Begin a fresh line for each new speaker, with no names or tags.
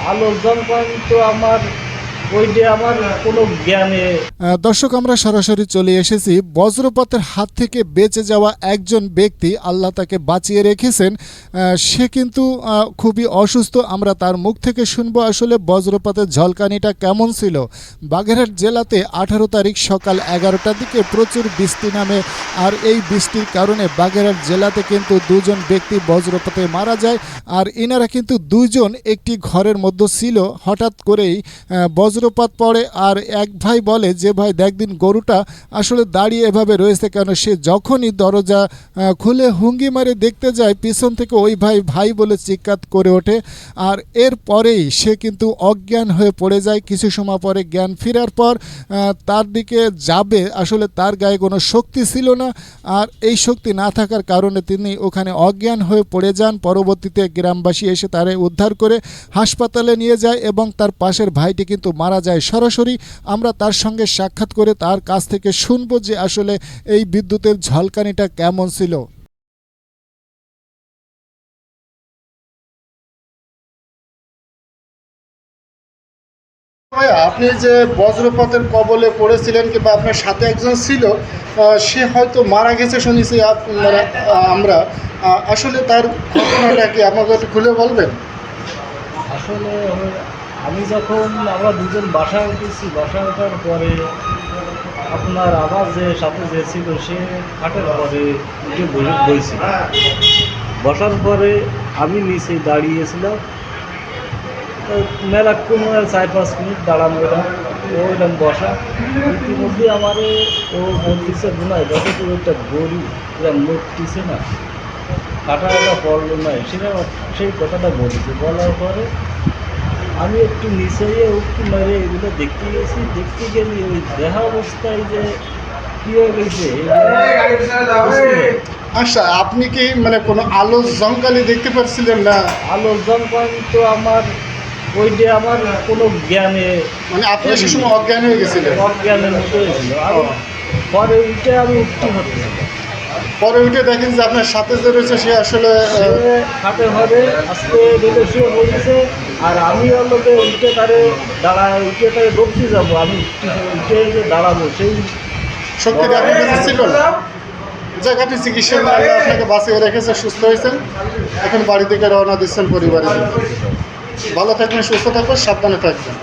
আলোর জলপান তো আমার ওইটা আমার কোনো জ্ঞানে।
দর্শক, আমরা সরাসরি চলে এসেছি বজ্রপাতের হাত থেকে বেঁচে যাওয়া একজন ব্যক্তি, আল্লাহ তাকে বাঁচিয়ে রেখেছেন। সে কিন্তু খুবই অসুস্থ। আমরা তার মুখ থেকে শুনবো আসলে বজ্রপাতের ঝলকানিটা কেমন ছিল। বাগেরহাট জেলাতে 18 তারিখ সকাল 11টার দিকে প্রচুর বৃষ্টি নামে, আর এই বৃষ্টির কারণে বাগেরহাট জেলাতে কিন্তু দুজন ব্যক্তি বজ্রপাতে মারা যায়। আর এনারা কিন্তু দুজন একটি ঘরের মধ্যে ছিল। হঠাৎ করেই বজ্রপাত পড়ে, আর এক ভাই বলে যে ভাই দেখদিন গরুটা আসলে দাঁড়িয়ে এভাবে রয়েছে কেন। সে যখনই দরজা খুলে হুঙ্গি মারে দেখতে যায়, পিছন থেকে ওই ভাই ভাই বলে চিৎকার করে ওঠে। আর এর পরেই সে কিন্তু অজ্ঞান হয়ে পড়ে যায়। কিছু সময় পরে জ্ঞান ফেরার পর তার দিকে যাবে, আসলে তার গায়ে কোনো শক্তি ছিল না। আর এই শক্তি না থাকার কারণে তিনি ওখানে অজ্ঞান হয়ে পড়ে যান। পরবর্তীতে গ্রামবাসী এসে তারে উদ্ধার করে হাসপাতালে নিয়ে যায় এবং তার পাশের ভাইটি কিন্তু মারা যায়। সরাসরি আমরা তার সঙ্গে সাক্ষাৎ করে তার কাছ থেকে শুনবো যে আসলে এই বিদ্যুতের ঝলকানিটা কেমন ছিল। আপনি যে বজ্রপাতের কবলে পড়েছিলেন কিংবা আপনার সাথে একজন ছিল, সে হয়তো মারা গেছে শুনেছি আমরা, আসলে তার ঘটনাটা কি আমাকে একটু খুলে বলবেন?
আসলে আমি যখন আমরা দুজন বাসায় উঠেছি, বাসায় ওঠার পরে আপনার আবার যে সাথে যে ছিল সে খাটের পরে উঠে বইছিল। বসার পরে আমি নিচে দাঁড়িয়েছিলাম। মেলাক্ষণ 4-5 মিনিট দাঁড়ানো ওইরকম বসা। ইতিমধ্যে আমার ও বলতেছে বোনায় যত একটা গরু মরতেছে না, কাটা পড়লো না, সেটা সেই কথাটা বলেছে। বলার পরে আমি একটু নিচে একটু মেরে এগুলো দেখতে গেছি। দেখতে গেলে ওই দেখা অবস্থায় যে কী হয়ে গেছে।
আচ্ছা, আপনি কি মানে কোনো আলো জংকালি দেখতে পাচ্ছিলেন না?
আলোর জলপান তো আমার ওইটা আমার কোনো জ্ঞানে,
মানে আপনি সে সময় অজ্ঞান হয়ে গেছিলেন?
অজ্ঞানের মতো হয়েছিল। আর পরে উঠে আমি উঠতে হচ্ছিল।
পরে উঠে দেখেন যে আপনার সাথে যে রয়েছে সে আসলে
হাতে ঘরে আজকে বেলে শুয়ে বলছে। আর আমি অল্পতে উঠে তারে উঠে তারে রুখতে যাবো, আমি উঠে যে দাঁড়াবো সেই
শক্তিটা আপনার কাছে ছিল না। যাক, আপনি চিকিৎসা আপনাকে বাঁচিয়ে রেখেছে, সুস্থ হয়েছেন, এখন বাড়ি থেকে রওনা দিচ্ছেন পরিবারের। ভালো থাকবেন, সুস্থ থাকবেন, সাবধানে থাকবেন।